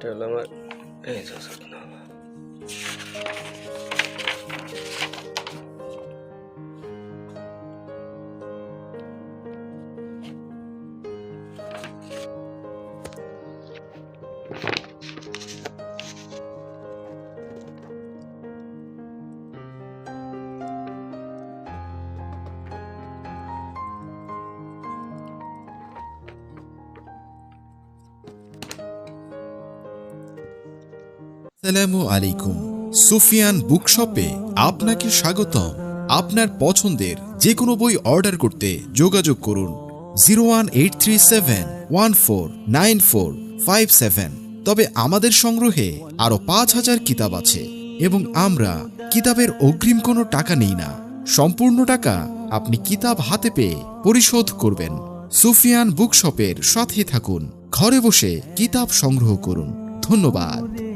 এটা হলো আমার এই যে না আসসালামু আলাইকুম। সুফিয়ান বুকশপে আপনাকে স্বাগতম। আপনার পছন্দের যে কোনো বই অর্ডার করতে যোগাযোগ করুন 01837149457। তবে আমাদের সংগ্রহে আরো 5000 কিতাব আছে এবং আমরা কিতাবের অগ্রিম কোনো টাকা নেই না। সম্পূর্ণ টাকা আপনি কিতাব হাতে পেয়ে পরিশোধ করবেন। সুফিয়ান বুকশপের সাথে থাকুন, ঘরে বসে কিতাব সংগ্রহ করুন। ধন্যবাদ।